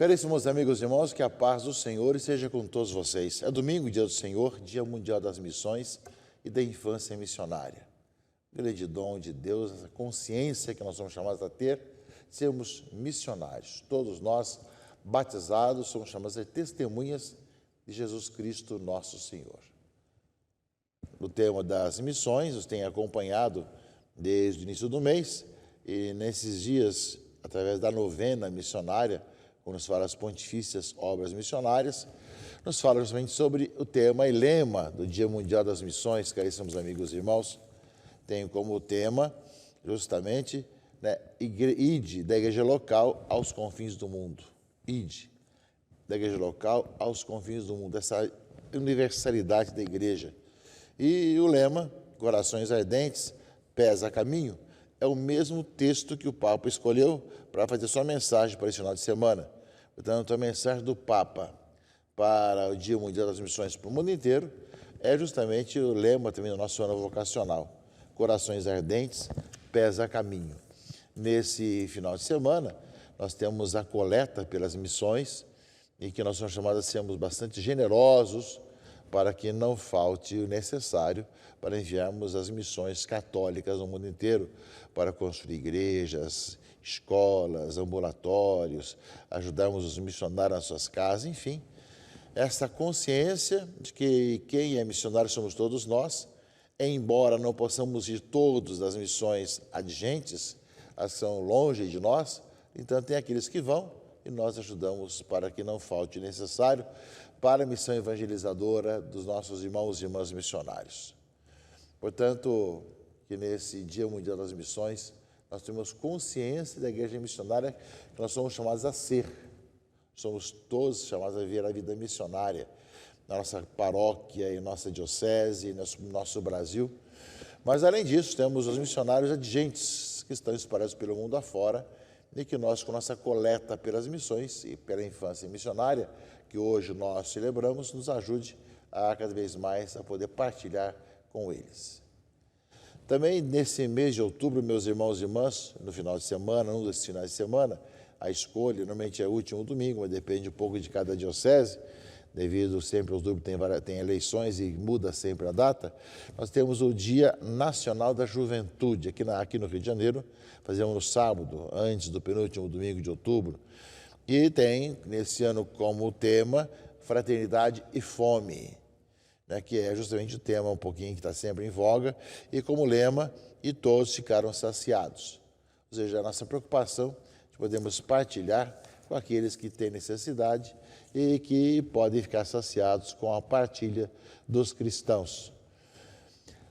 Caríssimos amigos e irmãos, que a paz do Senhor esteja com todos vocês. É domingo, dia do Senhor, dia mundial das missões e da infância missionária. Grande dom de Deus, essa consciência que nós somos chamados a ter, sermos missionários. Todos nós, batizados, somos chamados a ser testemunhas de Jesus Cristo, nosso Senhor. O tema das missões nos tem acompanhado desde o início do mês e nesses dias, através da novena missionária, quando nos fala as pontifícias obras missionárias, nos fala justamente sobre o tema e lema do Dia Mundial das Missões, caríssimos amigos e irmãos. Tem como tema, justamente, ide da igreja local aos confins do mundo. Ide da igreja local aos confins do mundo, essa universalidade da igreja. E o lema, corações ardentes, pés a caminho, é o mesmo texto que o Papa escolheu para fazer sua mensagem para esse final de semana. Portanto, a mensagem do Papa para o Dia Mundial das Missões para o mundo inteiro é justamente o lema também do nosso ano vocacional. Corações ardentes, pés a caminho. Nesse final de semana, nós temos a coleta pelas missões e que nós somos chamados a sermos bastante generosos para que não falte o necessário para enviarmos as missões católicas no mundo inteiro, para construir igrejas, escolas, ambulatórios, ajudarmos os missionários nas suas casas, enfim. Essa consciência de que quem é missionário somos todos nós, embora não possamos ir todos das missões adjacentes, as que são longe de nós, então tem aqueles que vão e nós ajudamos para que não falte o necessário para a missão evangelizadora dos nossos irmãos e irmãs missionários. Portanto, que nesse Dia Mundial das Missões, nós temos consciência da igreja missionária que nós somos chamados a ser. Somos todos chamados a viver a vida missionária na nossa paróquia, em nossa diocese, no nosso Brasil. Mas, além disso, temos os missionários adjacentes que estão espalhados pelo mundo afora e que nós, com nossa coleta pelas missões e pela infância missionária, que hoje nós celebramos, nos ajude a cada vez mais a poder partilhar com eles. Também nesse mês de outubro, meus irmãos e irmãs, no final de semana, um desses finais de semana, a escolha normalmente é o último domingo, mas depende um pouco de cada diocese, devido sempre aos outubro tem eleições e muda sempre a data. Nós temos o Dia Nacional da Juventude, aqui no Rio de Janeiro, fazemos no sábado, antes do penúltimo domingo de outubro, e tem, nesse ano, como tema, Fraternidade e Fome, que é justamente o tema um pouquinho que está sempre em voga, e como lema, e todos ficaram saciados. Ou seja, a nossa preocupação de podermos partilhar com aqueles que têm necessidade e que podem ficar saciados com a partilha dos cristãos.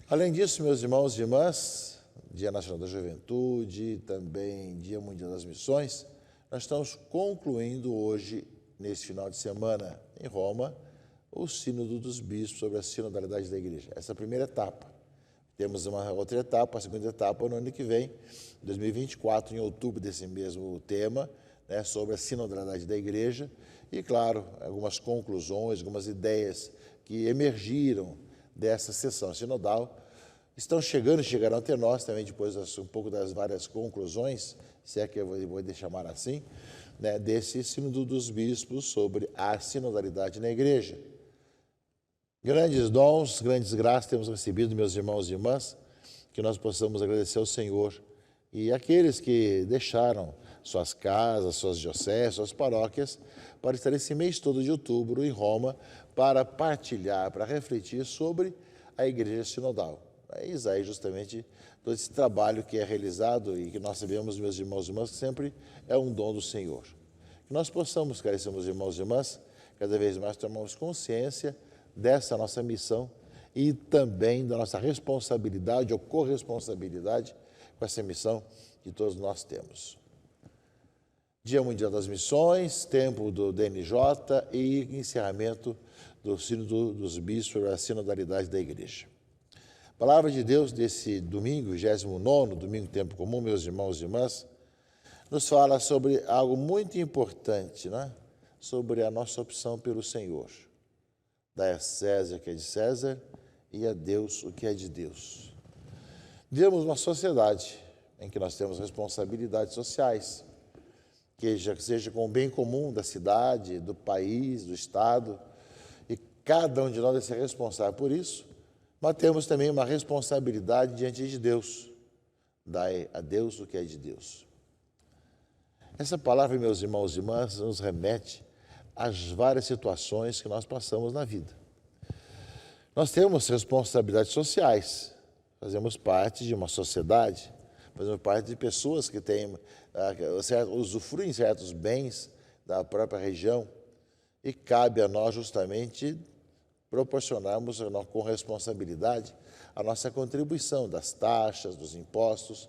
Além disso, meus irmãos e irmãs, Dia Nacional da Juventude, também Dia Mundial das Missões, nós estamos concluindo hoje, nesse final de semana, em Roma, o Sínodo dos Bispos sobre a sinodalidade da Igreja. Essa é a primeira etapa. Temos uma outra etapa, a segunda etapa, no ano que vem, 2024, em outubro, desse mesmo tema, sobre a sinodalidade da Igreja. E, claro, algumas conclusões, algumas ideias que emergiram dessa sessão sinodal estão chegando e chegarão até nós também, depois um pouco das várias conclusões, se é que eu vou chamar assim, desse Sínodo dos Bispos sobre a sinodalidade na Igreja. Grandes dons, grandes graças temos recebido, meus irmãos e irmãs, que nós possamos agradecer ao Senhor. E aqueles que deixaram suas casas, suas dioceses, suas paróquias, para estar esse mês todo de outubro em Roma, para partilhar, para refletir sobre a Igreja Sinodal. Isso aí justamente todo esse trabalho que é realizado e que nós sabemos, meus irmãos e irmãs, que sempre é um dom do Senhor. Que nós possamos, caríssimos irmãos e irmãs, cada vez mais tomarmos consciência dessa nossa missão e também da nossa responsabilidade ou corresponsabilidade com essa missão que todos nós temos. Dia Mundial das Missões, tempo do DNJ e encerramento do Sínodo dos Bispos sobre a sinodalidade da Igreja. A palavra de Deus desse domingo, 29º, domingo tempo comum, meus irmãos e irmãs, nos fala sobre algo muito importante, sobre a nossa opção pelo Senhor. Dai a César o que é de César e a Deus o que é de Deus. Vivemos uma sociedade em que nós temos responsabilidades sociais que já seja com o bem comum da cidade, do país, do Estado, e cada um de nós deve ser responsável por isso, mas temos também uma responsabilidade diante de Deus. Dai a Deus o que é de Deus. Essa palavra, meus irmãos e irmãs, nos remete às várias situações que nós passamos na vida. Nós temos responsabilidades sociais, fazemos parte de uma sociedade, fazemos parte de pessoas que têm, usufruem certos bens da própria região, e cabe a nós justamente proporcionarmos com responsabilidade a nossa contribuição das taxas, dos impostos,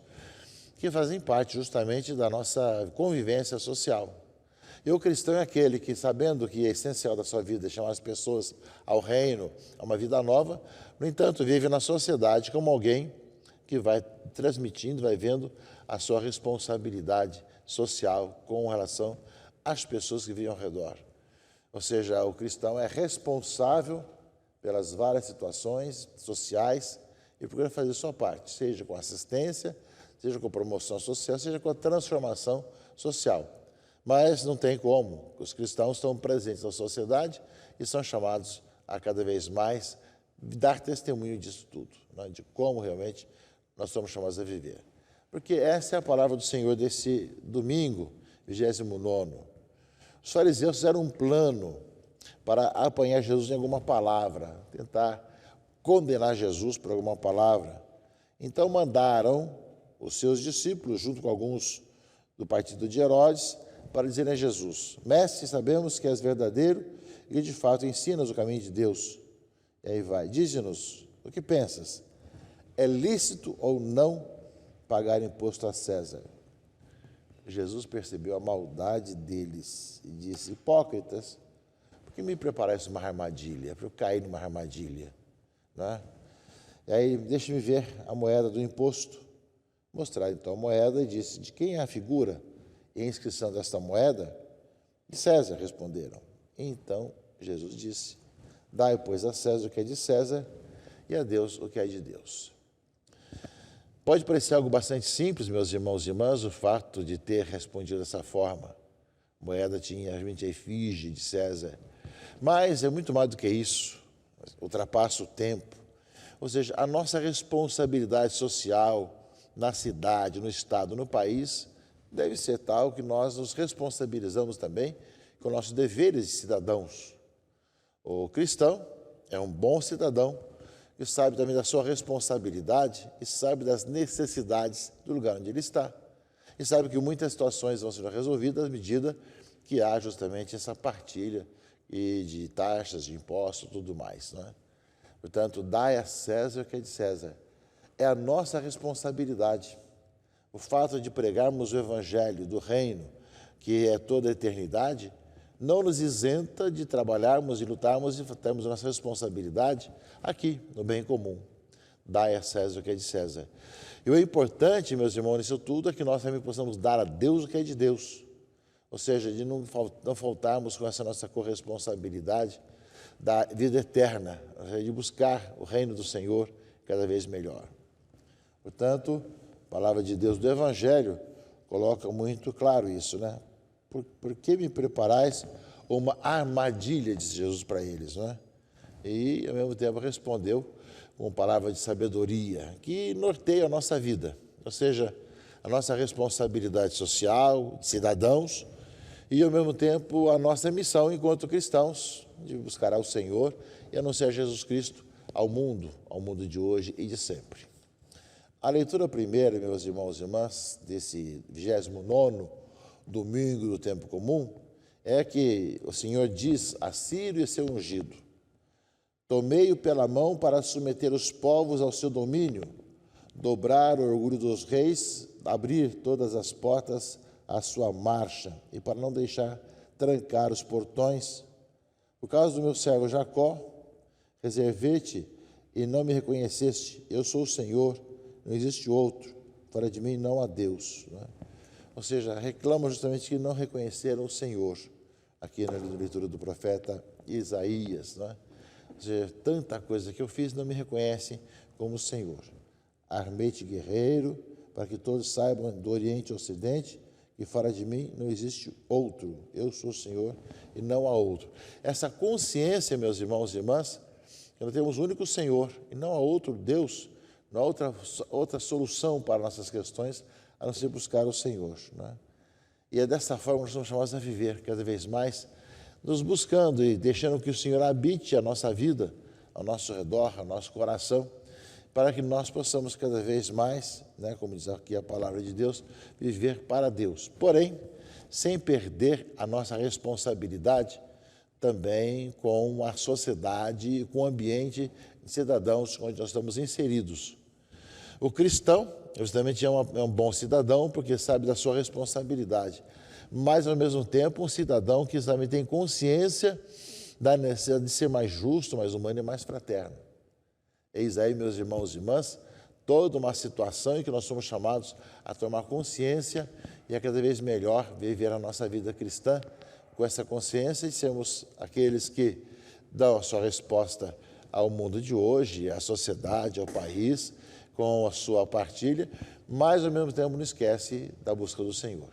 que fazem parte justamente da nossa convivência social. E o cristão é aquele que, sabendo que é essencial da sua vida chamar as pessoas ao reino, a uma vida nova, no entanto, vive na sociedade como alguém que vai transmitindo, vai vendo a sua responsabilidade social com relação às pessoas que vivem ao redor. Ou seja, o cristão é responsável pelas várias situações sociais e procura fazer a sua parte, seja com assistência, seja com promoção social, seja com a transformação social. Mas não tem como, os cristãos estão presentes na sociedade e são chamados a cada vez mais dar testemunho disso tudo, né? De como realmente nós somos chamados a viver. Porque essa é a palavra do Senhor desse domingo, 29º. Os fariseus fizeram um plano para apanhar Jesus em alguma palavra, tentar condenar Jesus por alguma palavra. Então mandaram os seus discípulos, junto com alguns do partido de Herodes, para dizerem a Jesus: Mestre, sabemos que és verdadeiro e que de fato ensinas o caminho de Deus. E aí vai, dize-nos, o que pensas? É lícito ou não pagar imposto a César? Jesus percebeu a maldade deles e disse: hipócritas, por que me preparaste uma armadilha? Para eu cair numa armadilha, né? E aí, deixe-me ver a moeda do imposto. Mostrar então a moeda e disse: de quem é a figura e a inscrição desta moeda? De César, responderam. Então Jesus disse: dai, pois, a César o que é de César e a Deus o que é de Deus. Pode parecer algo bastante simples, meus irmãos e irmãs, o fato de ter respondido dessa forma. A moeda tinha realmente a efígie de César. Mas é muito mais do que isso, ultrapassa o tempo. Ou seja, a nossa responsabilidade social na cidade, no Estado, no país, deve ser tal que nós nos responsabilizamos também com nossos deveres de cidadãos. O cristão é um bom cidadão que sabe também da sua responsabilidade e sabe das necessidades do lugar onde ele está. E sabe que muitas situações vão ser resolvidas à medida que há justamente essa partilha de taxas, de impostos e tudo mais, não é? Portanto, dai a César o que é de César. É a nossa responsabilidade. O fato de pregarmos o Evangelho do Reino, que é toda a eternidade, não nos isenta de trabalharmos e lutarmos e termos a nossa responsabilidade aqui, no bem comum. Dai a César o que é de César. E o importante, meus irmãos, nisso tudo é que nós também possamos dar a Deus o que é de Deus. Ou seja, de não faltarmos com essa nossa corresponsabilidade da vida eterna, de buscar o reino do Senhor cada vez melhor. Portanto, a palavra de Deus do Evangelho coloca muito claro isso, né? Por que me preparais uma armadilha, disse Jesus para eles, não é? E, ao mesmo tempo, respondeu com palavra de sabedoria, que norteia a nossa vida, ou seja, a nossa responsabilidade social, de cidadãos, e, ao mesmo tempo, a nossa missão enquanto cristãos, de buscar ao Senhor e anunciar Jesus Cristo ao mundo de hoje e de sempre. A leitura primeira, meus irmãos e irmãs, desse 29º domingo do tempo comum, é que o Senhor diz a Ciro e seu ungido: tomei-o pela mão para submeter os povos ao seu domínio, dobrar o orgulho dos reis, abrir todas as portas à sua marcha, e para não deixar trancar os portões. Por causa do meu servo Jacó, reservei-te e não me reconheceste. Eu sou o Senhor, não existe outro. Fora de mim não há Deus. Não é? Ou seja, reclama justamente que não reconheceram o Senhor, aqui na leitura do profeta Isaías. Não é? Ou seja, tanta coisa que eu fiz não me reconhecem como o Senhor. Armei-te guerreiro, para que todos saibam do Oriente e Ocidente e fora de mim não existe outro. Eu sou o Senhor e não há outro. Essa consciência, meus irmãos e irmãs, que nós temos um único Senhor e não há outro Deus, não há outra solução para nossas questões, a não ser buscar o Senhor, né? E é dessa forma que nós somos chamados a viver cada vez mais, nos buscando e deixando que o Senhor habite a nossa vida, ao nosso redor, ao nosso coração, para que nós possamos cada vez mais, né, como diz aqui a palavra de Deus, viver para Deus. Porém, sem perder a nossa responsabilidade também com a sociedade e com o ambiente de cidadãos onde nós estamos inseridos. O cristão, justamente, é um bom cidadão porque sabe da sua responsabilidade, mas, ao mesmo tempo, um cidadão que também tem consciência da necessidade de ser mais justo, mais humano e mais fraterno. Eis aí, meus irmãos e irmãs, toda uma situação em que nós somos chamados a tomar consciência e a cada vez melhor viver a nossa vida cristã com essa consciência e sermos aqueles que dão a sua resposta ao mundo de hoje, à sociedade, ao país, com a sua partilha, mas ao mesmo tempo não esquece da busca do Senhor.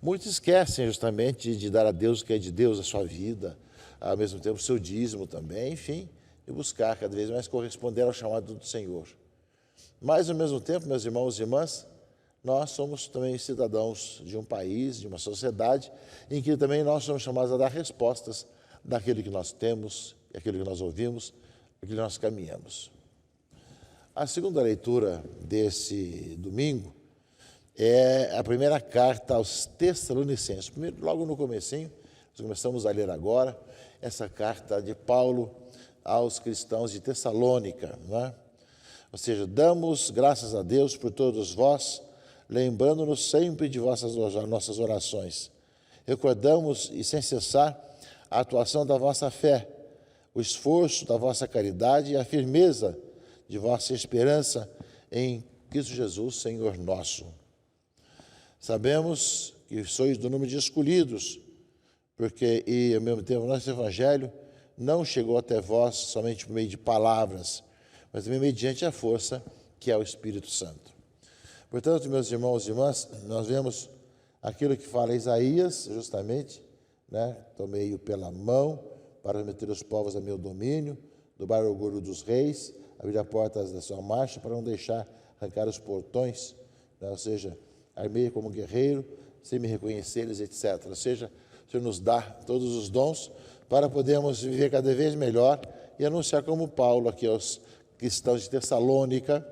Muitos esquecem justamente de dar a Deus o que é de Deus, a sua vida, ao mesmo tempo o seu dízimo também, enfim, e buscar cada vez mais corresponder ao chamado do Senhor. Mas, ao mesmo tempo, meus irmãos e irmãs, nós somos também cidadãos de um país, de uma sociedade, em que também nós somos chamados a dar respostas daquilo que nós temos, daquilo que nós ouvimos, daquilo que nós caminhamos. A segunda leitura desse domingo é a primeira carta aos Tessalonicenses. Primeiro, logo no comecinho, nós começamos a ler agora essa carta de Paulo aos cristãos de Tessalônica, não é? Ou seja, damos graças a Deus por todos vós, lembrando-nos sempre de nossas orações. Recordamos e sem cessar a atuação da vossa fé, o esforço da vossa caridade e a firmeza de vossa esperança em Cristo Jesus, Senhor nosso. Sabemos que sois do número de escolhidos, porque, e ao mesmo tempo, nosso Evangelho não chegou até vós somente por meio de palavras, mas também mediante a força que é o Espírito Santo. Portanto, meus irmãos e irmãs, nós vemos aquilo que fala Isaías, justamente, né? Tomei-o pela mão para meter os povos a meu domínio, dobrar o orgulho dos reis, abrir as portas da sua marcha para não deixar arrancar os portões, né? Ou seja, armei como guerreiro, sem me reconheceres, etc. Ou seja, o Senhor nos dá todos os dons para podermos viver cada vez melhor e anunciar como Paulo aqui aos cristãos de Tessalônica,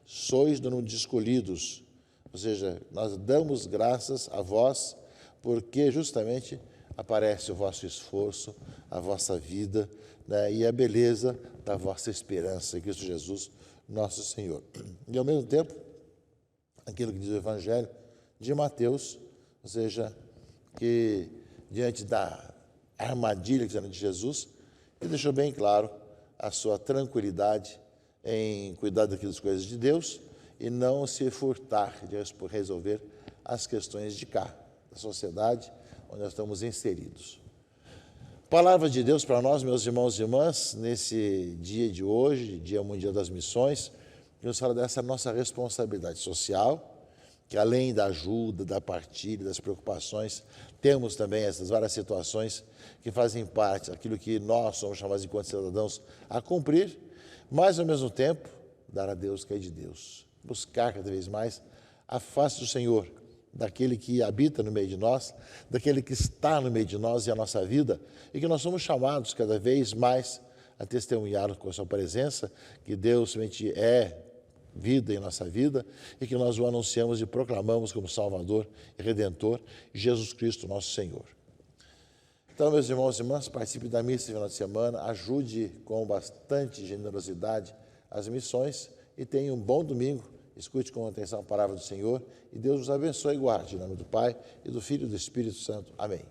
sois do número de escolhidos. Ou seja, nós damos graças a vós porque justamente aparece o vosso esforço, a vossa vida, né, e a beleza da vossa esperança em Cristo Jesus, nosso Senhor. E, ao mesmo tempo, aquilo que diz o Evangelho de Mateus, ou seja, que diante da armadilha que era de Jesus, ele deixou bem claro a sua tranquilidade em cuidar daquelas coisas de Deus e não se furtar de resolver as questões de cá, da sociedade onde nós estamos inseridos. Palavra de Deus para nós, meus irmãos e irmãs, nesse dia de hoje, Dia Mundial das Missões, que nos fala dessa nossa responsabilidade social, que além da ajuda, da partilha, das preocupações, temos também essas várias situações que fazem parte daquilo que nós somos chamados enquanto cidadãos a cumprir, mas ao mesmo tempo dar a Deus o que é de Deus, buscar cada vez mais a face do Senhor, daquele que habita no meio de nós, daquele que está no meio de nós e a nossa vida, e que nós somos chamados cada vez mais a testemunhar com a sua presença, que Deus somente é vida em nossa vida e que nós o anunciamos e proclamamos como Salvador e Redentor, Jesus Cristo, nosso Senhor. Então, meus irmãos e irmãs, participe da missa de final de semana, ajude com bastante generosidade as missões e tenha um bom domingo. Escute com atenção a palavra do Senhor e Deus os abençoe e guarde. Em nome do Pai, e do Filho e do Espírito Santo. Amém.